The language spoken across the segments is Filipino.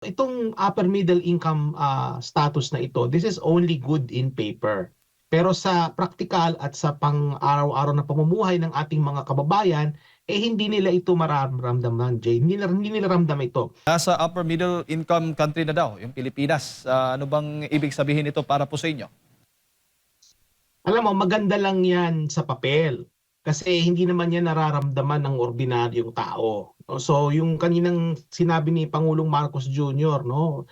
Itong upper middle income status na ito, this is only good in paper. Pero sa praktikal at sa pang-araw-araw na pamumuhay ng ating mga kababayan, hindi nila ito mararamdaman, Jay. Hindi nila ramdam ito. Nasa upper middle income country na daw, yung Pilipinas. Ano bang ibig sabihin nito para po sa inyo? Alam mo, maganda lang yan sa papel. Kasi hindi naman yan nararamdaman ng ordinaryong tao. So, yung kaninang sinabi ni Pangulong Marcos Jr., no,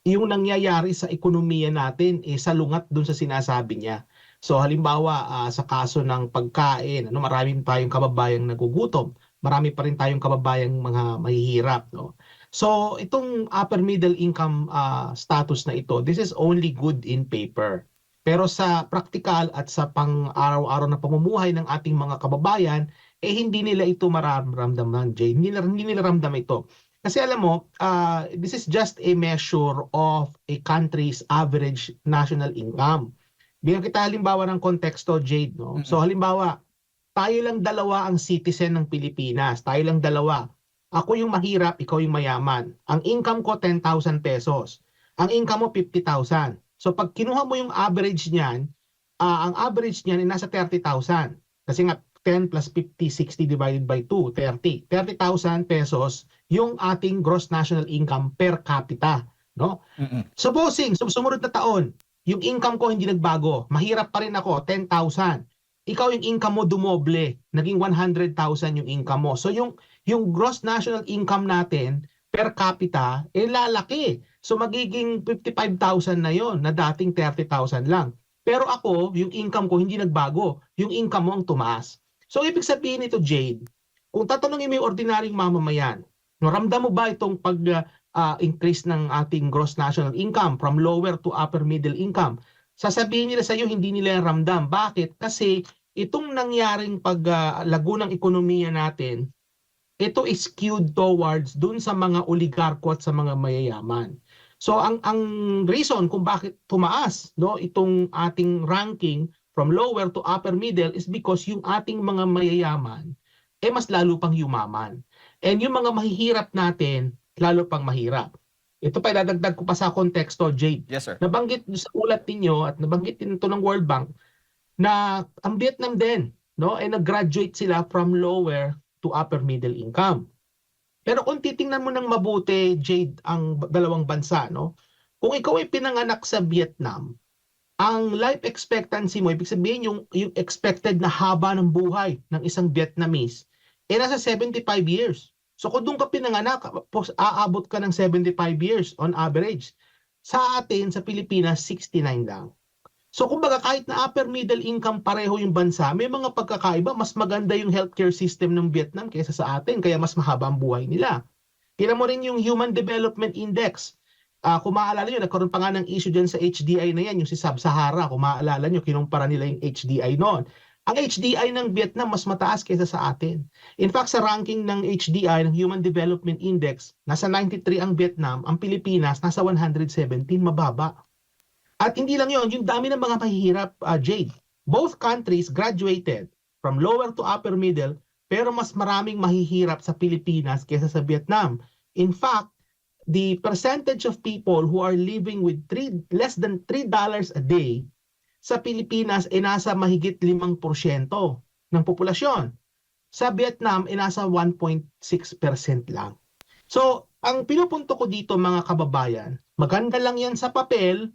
yung nangyayari sa ekonomiya natin, salungat dun sa sinasabi niya. So, halimbawa, sa kaso ng pagkain, ano, marami tayong kababayang nagugutom. Marami pa rin tayong kababayang mga mahihirap. No? So, itong upper middle income status na ito, this is only good in paper. Pero sa praktikal at sa pang-araw-araw na pamumuhay ng ating mga kababayan, hindi nila ito mararamdaman, Jay. Hindi nila ramdam ito. Kasi alam mo, this is just a measure of a country's average national income. Bigyan kita halimbawa ng konteksto, Jade. No? So halimbawa, tayo lang dalawa ang citizen ng Pilipinas. Tayo lang dalawa. Ako yung mahirap, ikaw yung mayaman. Ang income ko 10,000 pesos. Ang income mo 50,000. So pag kinuha mo yung average niyan, ang average niyan ay nasa 30,000. Kasi nga 10 plus 50, 60 divided by 2, 30. 30,000 pesos yung ating gross national income per capita. No? Supposing, sumunod na taon, yung income ko hindi nagbago. Mahirap pa rin ako, 10,000. Ikaw yung income mo dumoble, naging 100,000 yung income mo. So yung gross national income natin per capita, lalaki. So magiging 55,000 na yon na dating 30,000 lang. Pero ako, yung income ko hindi nagbago. Yung income mo ang tumaas. So ibig sabihin nito, Jade, kung tatanungin mo yung ordinaryong mamamayan, ramdam mo ba itong pag-increase ng ating gross national income from lower to upper middle income? Sasabihin nila sa iyo, hindi nila ramdam. Bakit? Kasi itong nangyaring paglago ng ekonomiya natin, ito is skewed towards dun sa mga oligarko at sa mga mayayaman. So ang reason kung bakit tumaas no itong ating ranking from lower to upper middle is because yung ating mga mayayaman mas lalo pang yumaman. And yung mga mahihirap natin lalo pang mahirap. Ito pa idadagdag ko pa sa konteksto, Jade. Yes, sir. Nabanggit sa ulat ninyo at nabanggit din ito ng World Bank na ang Vietnam din no nag-graduate sila from lower to upper middle income. Pero kung titingnan mo ng mabuti, Jade, ang dalawang bansa, no? Kung ikaw ay pinanganak sa Vietnam, ang life expectancy mo, ibig sabihin yung expected na haba ng buhay ng isang Vietnamese, nasa 75 years. So kung doon ka pinanganak, aabot ka ng 75 years on average. Sa atin, sa Pilipinas, 69 lang. So kumbaga kahit na upper middle income pareho yung bansa, may mga pagkakaiba, mas maganda yung healthcare system ng Vietnam kaysa sa atin, kaya mas mahaba ang buhay nila. Tingnan mo rin yung Human Development Index. Kung maaalala nyo, nagkaroon pa nga ng issue dyan sa HDI na yan, yung si Sub-Sahara, kung maaalala nyo, kinumpara nila yung HDI noon. Ang HDI ng Vietnam mas mataas kaysa sa atin. In fact, sa ranking ng HDI, ng Human Development Index, nasa 93 ang Vietnam, ang Pilipinas nasa 117, mababa. At hindi lang yon, yung dami ng mga mahihirap, Jade. Both countries graduated from lower to upper middle, pero mas maraming mahihirap sa Pilipinas kaysa sa Vietnam. In fact, the percentage of people who are living with less than $3 a day sa Pilipinas ay nasa mahigit 5% ng populasyon. Sa Vietnam ay nasa 1.6% lang. So, ang pinupunto ko dito mga kababayan, maganda lang yan sa papel,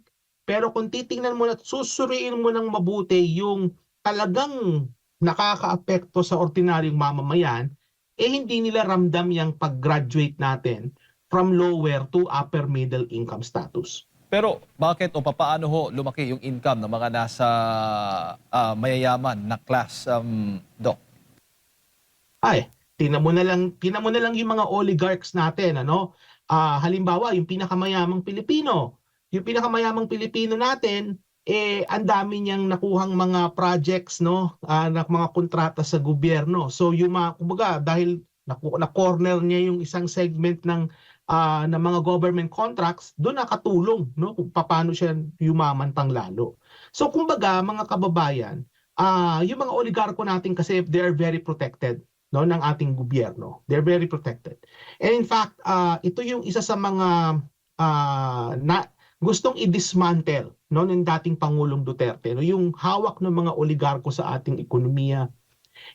pero kung titingnan mo at susuriin mo ng mabuti yung talagang nakakaapekto sa ordinaryong mamamayan, hindi nila ramdam yung pag-graduate natin from lower to upper middle income status. Pero bakit o papaano ho lumaki yung income ng mga nasa mayayaman na class, Doc? Tingnan mo na lang yung mga oligarchs natin, ano? Halimbawa, yung pinakamayamang Pilipino. Yung pinakamayamang Pilipino natin, ang dami niyang nakuhang mga projects, no? Na mga kontrata sa gobyerno. So yung kumbaga, dahil na-corner niya yung isang segment ng mga government contracts, doon nakatulong, no? Kung paano siya yumaman pang lalo. So kumbaga, mga kababayan, yung mga oligarko natin kasi they are very protected, no, ng ating gobyerno. They're very protected. And in fact, ito yung isa sa mga na gustong i-dismantle, no, ng dating Pangulong Duterte, no, yung hawak ng mga oligarko sa ating ekonomiya.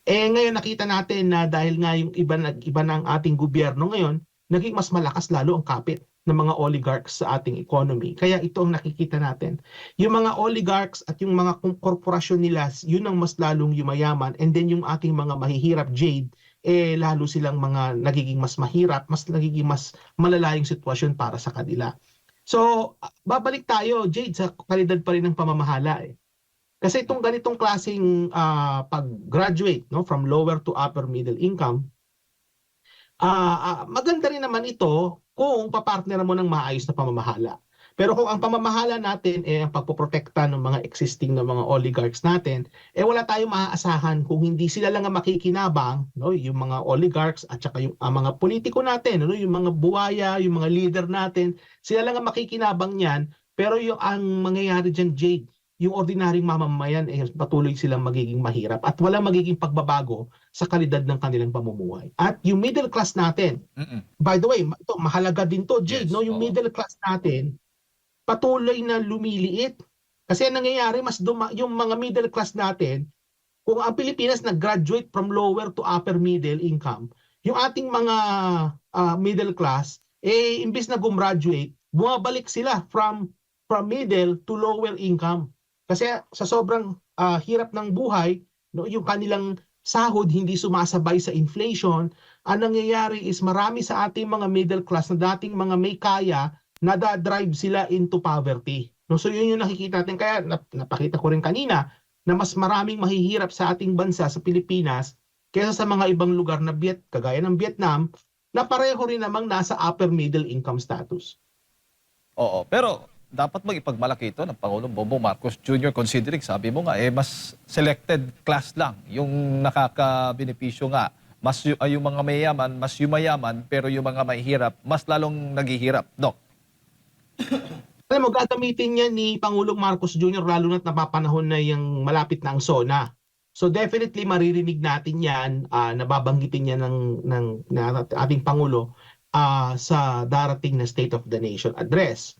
Ngayon nakita natin na dahil nga yung iba na ang ating gobyerno ngayon, naging mas malakas lalo ang kapit ng mga oligarchs sa ating economy. Kaya ito ang nakikita natin. Yung mga oligarchs at yung mga korporasyon nila, yun ang mas lalong yumayaman. And then yung ating mga mahihirap, Jade, lalo silang mga nagiging mas mahirap, mas nagiging mas malala yung sitwasyon para sa kanila. So, babalik tayo, Jade, sa kalidad pa rin ng pamamahala. Kasi itong ganitong klaseng pag-graduate, no, from lower to upper middle income, maganda rin naman ito kung papartner mo ng maayos na pamamahala. Pero kung ang pamamahala natin ang pagpoprotekta ng mga existing na mga oligarchs natin, wala tayong maaasahan kung hindi sila lang ang makikinabang, no, yung mga oligarchs at saka yung mga politiko natin, no, yung mga buwaya, yung mga leader natin, sila lang ang makikinabang niyan. Pero yung ang mangyayari diyan, Jade, yung ordinaryong mamamayan patuloy silang magiging mahirap at walang magiging pagbabago sa kalidad ng kanilang pamumuhay. At yung middle class natin, by the way, ito mahalaga din to, Jade, Yes, no, yung middle class natin patuloy na lumiliit. Kasi ang nangyayari yung mga middle class natin, kung ang Pilipinas nag-graduate from lower to upper middle income, yung ating mga middle class imbes na gumraduate, bumabalik sila from middle to lower income. Kasi sa sobrang hirap ng buhay, no, yung kanilang sahod hindi sumasabay sa inflation, ang nangyayari is marami sa ating mga middle class na dating mga may kaya, nada-drive sila into poverty. No, so yun yung nakikita natin. Kaya napakita ko rin kanina na mas maraming mahihirap sa ating bansa, sa Pilipinas, kaysa sa mga ibang lugar na kagaya ng Vietnam, na pareho rin namang nasa upper middle income status. Oo, pero dapat mag-ipagmalaki ito ng Pangulong Bongbong Marcos Jr. considering, sabi mo nga, mas selected class lang yung nakakabenepisyo nga. Yung mga mayayaman, mas yumayaman, pero yung mga mahihirap, mas lalong naghihirap. Doc? Alam mo, gagamitin niya ni Pangulong Marcos Jr. lalo na't napapanahon na yung malapit na ang SONA. So definitely maririnig natin yan, nababanggitin niya ng ating Pangulo sa darating na State of the Nation address.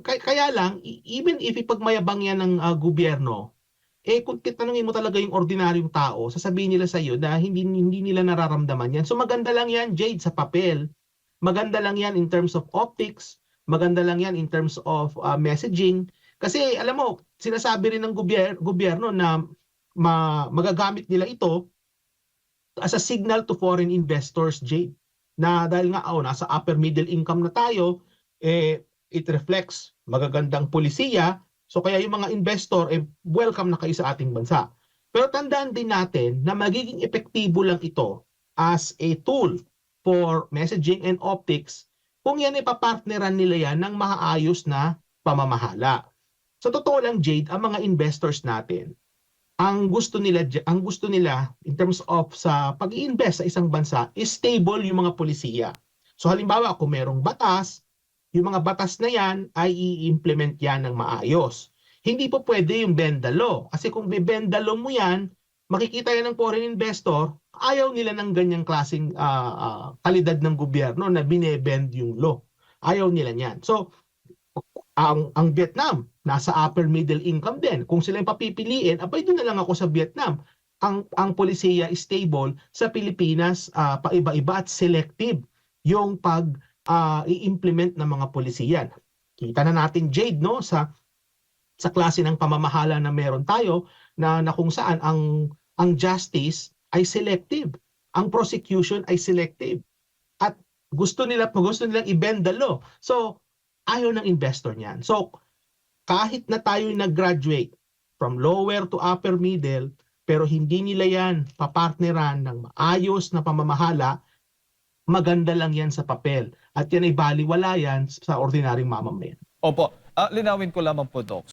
Kaya lang, even if ipagmayabang yan ng gobyerno, kung titanungin mo talaga yung ordinaryong tao, sasabihin nila sa iyo na hindi nila nararamdaman yan. So maganda lang yan, Jade, sa papel. Maganda lang yan in terms of optics. Maganda lang yan in terms of messaging. Kasi alam mo, sinasabi rin ng gobyerno na magagamit nila ito as a signal to foreign investors, Jade. Na dahil nga nasa upper middle income na tayo, it reflects magagandang polisiya. So kaya yung mga investor, welcome na kayo sa ating bansa. Pero tandaan din natin na magiging epektibo lang ito as a tool for messaging and optics kung yan ipapartneran nila yan ng maayos na pamamahala. Sa totoo lang, Jade, ang mga investors natin, ang gusto nila in terms of sa pag-i-invest sa isang bansa is stable yung mga polisiya. So halimbawa, kung merong batas, yung mga batas na yan ay i-implement yan ng maayos. Hindi po pwede yung benda law. Kasi kung benda law mo yan, makikita yan ng foreign investor, ayaw nila ng ganyang klaseng kalidad ng gobyerno na binebend yung law. Ayaw nila niyan. So, ang Vietnam, nasa upper middle income din. Kung sila yung papipiliin, abay doon na lang ako sa Vietnam. Ang polisiya is stable. Sa Pilipinas, paiba-iba at selective yung i-implement ng mga polisiyan. Kita na natin, Jade, no, sa klase ng pamamahala na meron tayo na kung saan ang justice ay selective, ang prosecution ay selective, at gusto nilang i-bend the law. So ayaw ng investor niyan. So kahit na tayo nag-graduate from lower to upper middle, pero hindi nila yan papartneran ng maayos na pamamahala, maganda lang yan sa papel. At yan ay baliwala yan sa ordinaryong mamamayan. Opo. Linawin ko lamang po, Doc.